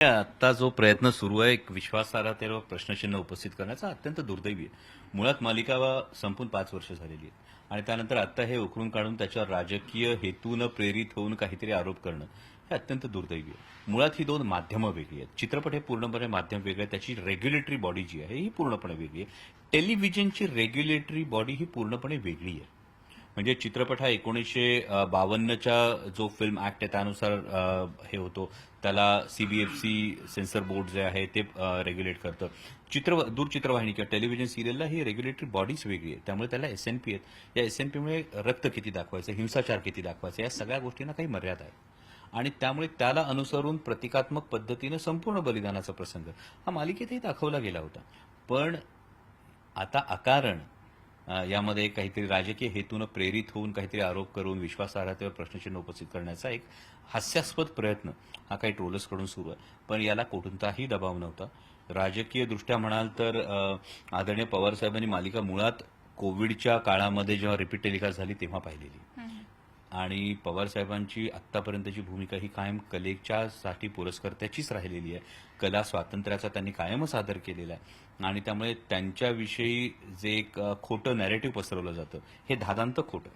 आता जो प्रयत्न सुरू आहे एक विश्वासार्हतेवर प्रश्नचिन्ह उपस्थित करण्याचा अत्यंत दुर्दैवी आहे. मुळात मालिका संपून 5 वर्ष झालेली आहे आणि त्यानंतर आता हे उकरून काढून त्याच्यावर राजकीय हेतून प्रेरित होऊन काहीतरी आरोप करणं हे अत्यंत दुर्दैवी आहे. मुळात ही दोन माध्यमं वेगळी आहेत. चित्रपट हे पूर्णपणे माध्यम वेगळं आहे. त्याची रेग्युलेटरी बॉडी जी आहे ही पूर्णपणे वेगळी आहे. टेलिव्हिजनची रेग्युलेटरी बॉडी ही पूर्णपणे वेगळी आहे. म्हणजे चित्रपट हा 1952च्या जो फिल्म ऍक्ट आहे त्यानुसार हे होतो. त्याला सीबीएफसी सेन्सर बोर्ड जे आहे ते रेग्युलेट करतं. दूरचित्रवाहिनी किंवा टेलिव्हिजन सिरियलला ही रेग्युलेटरी बॉडीज वेगळी आहे. त्यामुळे त्याला एसएनपी आहेत. या एसएनपीमुळे रक्त किती दाखवायचं, हिंसाचार किती दाखवायचा, या सगळ्या गोष्टींना काही मर्यादा आहे आणि त्यामुळे त्याला अनुसरून प्रतिकात्मक पद्धतीनं संपूर्ण बलिदानाचा प्रसंग हा मालिकेतही दाखवला गेला होता. पण आता अकारण यामध्ये काहीतरी राजकीय हेतून प्रेरित होऊन काहीतरी आरोप करून विश्वासार्हतेवर प्रश्नचिन्ह उपस्थित करण्याचा एक हास्यास्पद प्रयत्न हा काही ट्रोलर्सकडून सुरू आहे. पण याला कोणताही दबाव नव्हता. राजकीय दृष्ट्या म्हणाल तर आदरणीय पवार साहेबांनी मालिका मुळात कोविडच्या काळामध्ये जेव्हा रिपीट टेलिकास्ट झाली तेव्हा पाहिलेली आणि पवार साहेबांची आत्तापर्यंतची भूमिका ही कायम कलेच्यासाठी पुरस्कर्त्याचीच राहिलेली आहे. कला स्वातंत्र्याचा त्यांनी कायमच आदर केलेला आहे आणि त्यामुळे त्यांच्याविषयी जे एक खोटं नॅरेटिव्ह पसरवलं जातं हे धादांत खोटं.